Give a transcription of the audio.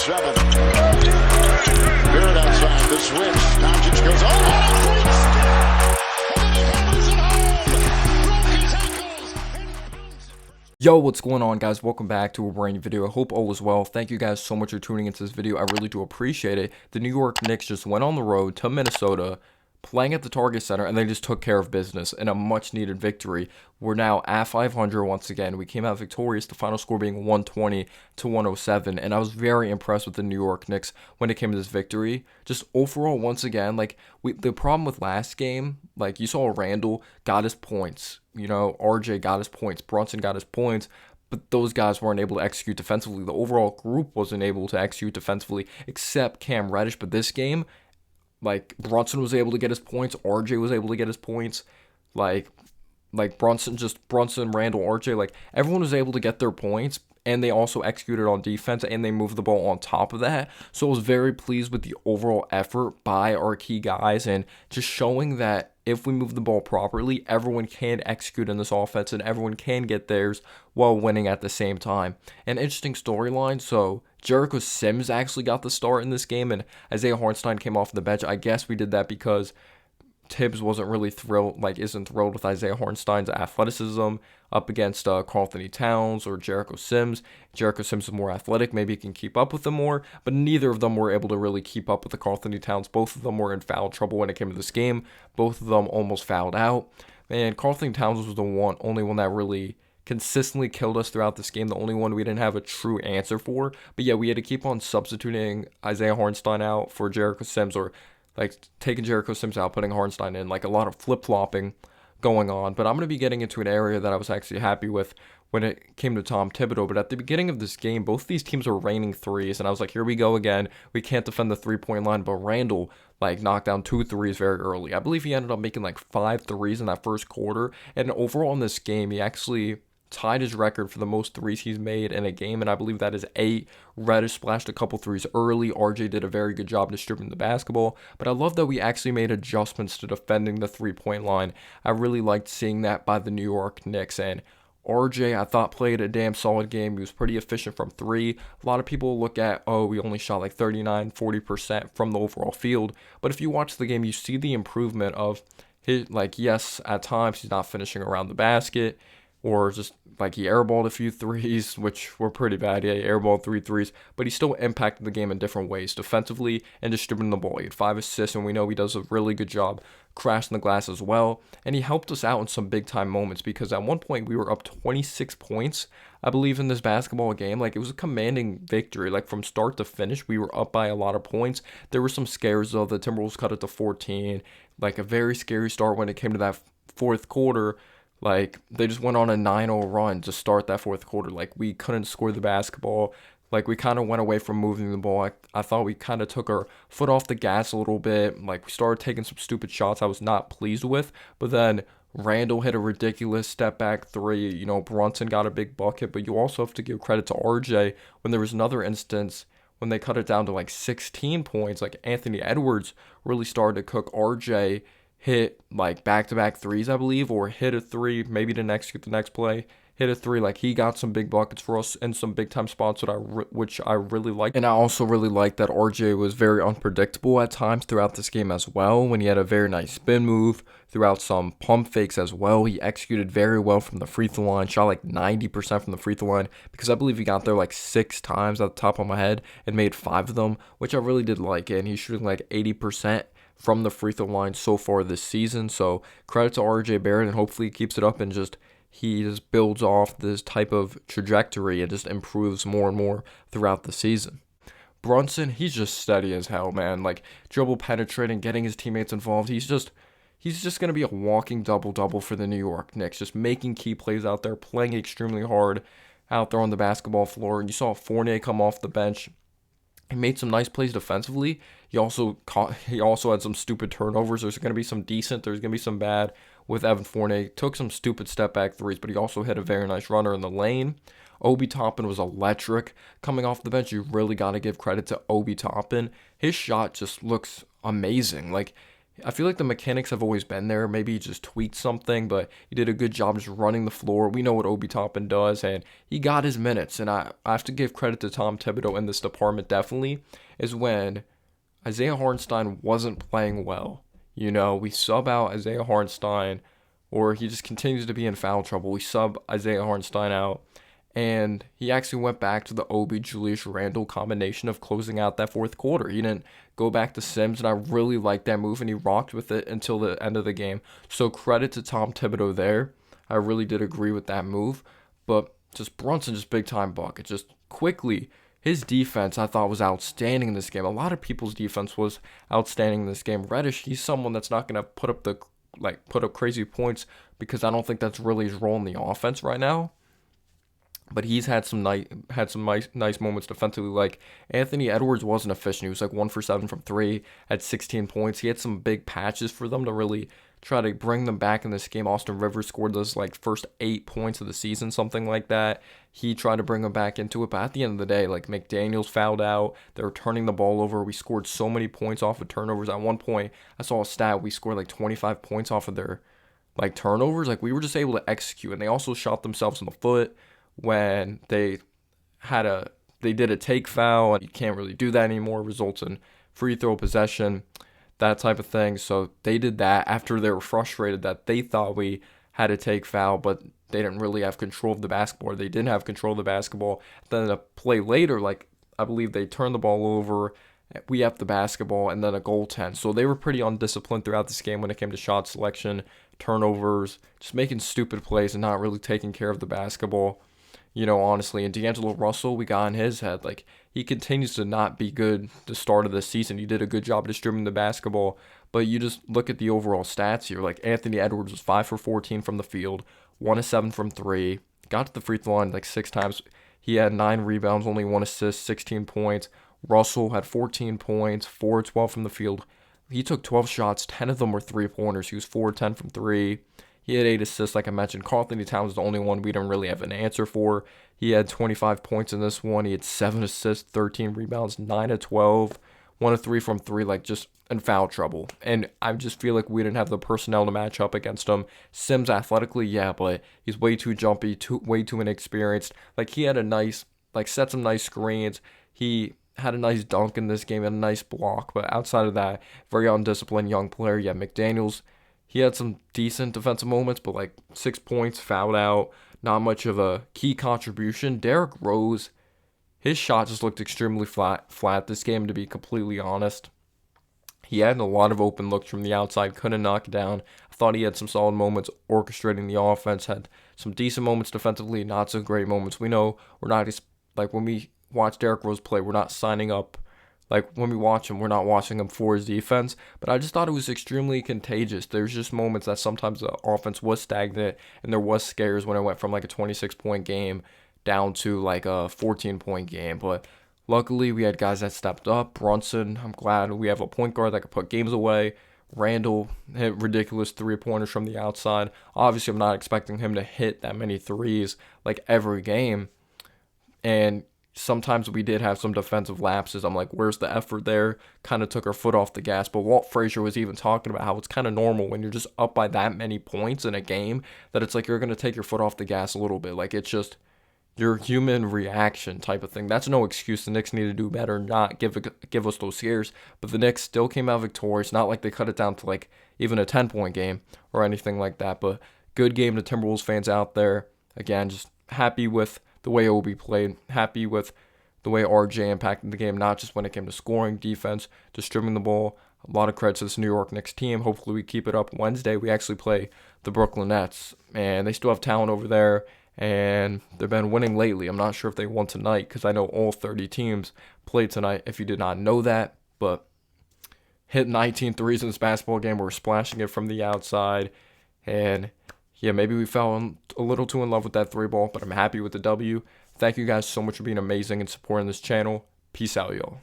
7. Barrett outside the switch. Doncic goes over and quick step. And then he hammers it home. Broke his ankles. Yo, what's going on, guys? Welcome back to a brand new video. I hope all is well. Thank you guys so much for tuning into this video. I really do appreciate it. The New York Knicks just went on the road to Minnesota, playing at the Target Center, and they just took care of business in a much-needed victory. We're now at 500 once again. We came out victorious, the final score being 120-107, and I was very impressed with the New York Knicks when it came to this victory. Just overall, once again, the problem with last game, you saw Randall got his points, RJ got his points, Brunson got his points, but those guys weren't able to execute defensively. The overall group wasn't able to execute defensively except Cam Reddish, but this game, Brunson was able to get his points, RJ was able to get his points, Brunson, Randall, RJ, everyone was able to get their points, and they also executed on defense, and they moved the ball on top of that. So I was very pleased with the overall effort by our key guys, and just showing that if we move the ball properly, everyone can execute in this offense, and everyone can get theirs while winning at the same time. An interesting storyline, so Jericho Sims actually got the start in this game, and Isaiah Hartenstein came off the bench. I guess we did that because Tibbs wasn't really isn't thrilled with Isaiah Hartenstein's athleticism up against Karl Anthony Towns or Jericho Sims. Jericho Sims is more athletic, maybe he can keep up with them more, but neither of them were able to really keep up with the Karl Anthony Towns. Both of them were in foul trouble when it came to this game. Both of them almost fouled out, and Karl Anthony Towns was the only one that really consistently killed us throughout this game, the only one we didn't have a true answer for. But yeah, we had to keep on substituting Isaiah Hartenstein out for Jericho Sims, or taking Jericho Sims out, putting Hartenstein in, a lot of flip-flopping going on. But I'm going to be getting into an area that I was actually happy with when it came to Tom Thibodeau. But at the beginning of this game, both these teams were raining threes, and I was like, here we go again. We can't defend the three-point line, but Randall, knocked down 2 threes very early. I believe he ended up making, 5 threes in that first quarter, and overall in this game, he actually tied his record for the most threes he's made in a game, and I believe that is 8. Reddish splashed a couple threes early. RJ did a very good job distributing the basketball, but I love that we actually made adjustments to defending the three-point line. I really liked seeing that by the New York Knicks, and RJ, I thought, played a damn solid game. He was pretty efficient from 3. A lot of people look at, we only shot 39-40% from the overall field, but if you watch the game, you see the improvement of his, yes, at times he's not finishing around the basket, or just he airballed a few threes, which were pretty bad. Yeah, he airballed 3 threes, but he still impacted the game in different ways, defensively and distributing the ball. He had 5 assists, and we know he does a really good job crashing the glass as well. And he helped us out in some big-time moments, because at one point we were up 26 points, I believe, in this basketball game. It was a commanding victory. From start to finish, we were up by a lot of points. There were some scares, though. The Timberwolves cut it to 14. A very scary start when it came to that fourth quarter. They just went on a 9-0 run to start that fourth quarter. We couldn't score the basketball. We kind of went away from moving the ball. I thought we kind of took our foot off the gas a little bit. We started taking some stupid shots I was not pleased with. But then Randall hit a ridiculous step-back 3. Brunson got a big bucket. But you also have to give credit to RJ when there was another instance when they cut it down to 16 points. Anthony Edwards really started to cook. RJ hit back-to-back threes, I believe, or hit a 3, maybe the next play, hit a 3. He got some big buckets for us in some big-time spots, which I really liked. And I also really liked that RJ was very unpredictable at times throughout this game as well, when he had a very nice spin move, throughout some pump fakes as well. He executed very well from the free throw line, shot 90% from the free throw line, because I believe he got there 6 times at the top of my head and made 5 of them, which I really did like. And he's shooting 80% from the free throw line so far this season. So credit to RJ Barrett, and hopefully he keeps it up and he just builds off this type of trajectory and just improves more and more throughout the season. Brunson, he's just steady as hell, man. Dribble penetrating, getting his teammates involved. He's just going to be a walking double-double for the New York Knicks, just making key plays out there, playing extremely hard out there on the basketball floor. And you saw Fournier come off the bench. He made some nice plays defensively. He also had some stupid turnovers. There's going to be some decent. There's going to be some bad with Evan Fournier. Took some stupid step-back threes, but he also hit a very nice runner in the lane. Obi Toppin was electric. Coming off the bench, you really got to give credit to Obi Toppin. His shot just looks amazing. I feel like the mechanics have always been there. Maybe he just tweaked something, but he did a good job just running the floor. We know what Obi Toppin does, and he got his minutes. And I have to give credit to Tom Thibodeau in this department, definitely, is when Isaiah Hartenstein wasn't playing well. We sub out Isaiah Hartenstein, or he just continues to be in foul trouble. We sub Isaiah Hartenstein out, and he actually went back to the Obi Julius Randle combination of closing out that fourth quarter. He didn't go back to Sims, and I really liked that move, and he rocked with it until the end of the game. So credit to Tom Thibodeau there. I really did agree with that move, but just Brunson, just big time bucket, just quickly. His defense, I thought, was outstanding in this game. A lot of people's defense was outstanding in this game. Reddish, he's someone that's not gonna put up crazy points because I don't think that's really his role in the offense right now. But he's had some nice moments defensively. Like Anthony Edwards wasn't efficient. He was like 1 for 7 from three, had 16 points. He had some big patches for them to really try to bring them back in this game. Austin Rivers scored those like first 8 points of the season, something like that. He tried to bring them back into it, but at the end of the day, like McDaniels fouled out. They were turning the ball over. We scored so many points off of turnovers. At one point, I saw a stat. We scored like 25 points off of their like turnovers. Like we were just able to execute, and they also shot themselves in the foot when they did a take foul, and you can't really do that anymore. Results in free throw possession, that type of thing. So they did that after they were frustrated that they thought we had a take foul, but they didn't really have control of the basketball. They didn't have control of the basketball. Then a play later, like I believe they turned the ball over. We have the basketball and then a goaltend. So they were pretty undisciplined throughout this game when it came to shot selection, turnovers, just making stupid plays and not really taking care of the basketball. Honestly. And D'Angelo Russell, we got in his head. Like, he continues to not be good the start of the season. He did a good job distributing the basketball, but you just look at the overall stats here. Like, Anthony Edwards was 5 for 14 from the field, 1 of 7 from 3, got to the free throw line like 6 times. He had 9 rebounds, only 1 assist, 16 points. Russell had 14 points, 4 of 12 from the field. He took 12 shots, 10 of them were 3-pointers. He was 4 of 10 from 3. He had 8 assists, like I mentioned. Karl-Anthony Towns was the only one we didn't really have an answer for. He had 25 points in this one. He had 7 assists, 13 rebounds, 9 of 12, 1 of 3 from 3, like just in foul trouble. And I just feel like we didn't have the personnel to match up against him. Sims athletically, yeah, but he's way too jumpy, way too inexperienced. Like he had set some nice screens. He had a nice dunk in this game, and a nice block. But outside of that, very undisciplined young player. Yeah, McDaniels, he had some decent defensive moments, but like 6 points, fouled out, not much of a key contribution. Derrick Rose, his shot just looked extremely flat this game, to be completely honest. He had a lot of open looks from the outside, couldn't knock it down. I thought he had some solid moments orchestrating the offense, had some decent moments defensively, not so great moments. We know we're not, like when we watch Derrick Rose play, we're not signing up. Like, when we watch him, we're not watching him for his defense. But I just thought it was extremely contagious. There's just moments that sometimes the offense was stagnant, and there was scares when it went from like a 26-point game down to like a 14-point game. But luckily, we had guys that stepped up. Brunson, I'm glad we have a point guard that could put games away. Randall hit ridiculous 3-pointers from the outside. Obviously, I'm not expecting him to hit that many threes like every game. And sometimes we did have some defensive lapses. I'm like, where's the effort there? Kind of took our foot off the gas. But Walt Frazier was even talking about how it's kind of normal when you're just up by that many points in a game that it's like you're going to take your foot off the gas a little bit. Like, it's just your human reaction type of thing. That's no excuse. The Knicks need to do better, not give us those scares. But the Knicks still came out victorious. Not like they cut it down to like even a 10-point game or anything like that. But good game to Timberwolves fans out there. Again, just happy with the way Obi played, happy with the way RJ impacted the game, not just when it came to scoring, defense, distributing the ball. A lot of credit to this New York Knicks team. Hopefully we keep it up. Wednesday, we actually play the Brooklyn Nets, and they still have talent over there, and they've been winning lately. I'm not sure if they won tonight because I know all 30 teams played tonight, if you did not know that, but hit 19 threes in this basketball game. We're splashing it from the outside, and yeah, maybe we fell a little too in love with that 3 ball, but I'm happy with the W. Thank you guys so much for being amazing and supporting this channel. Peace out, y'all.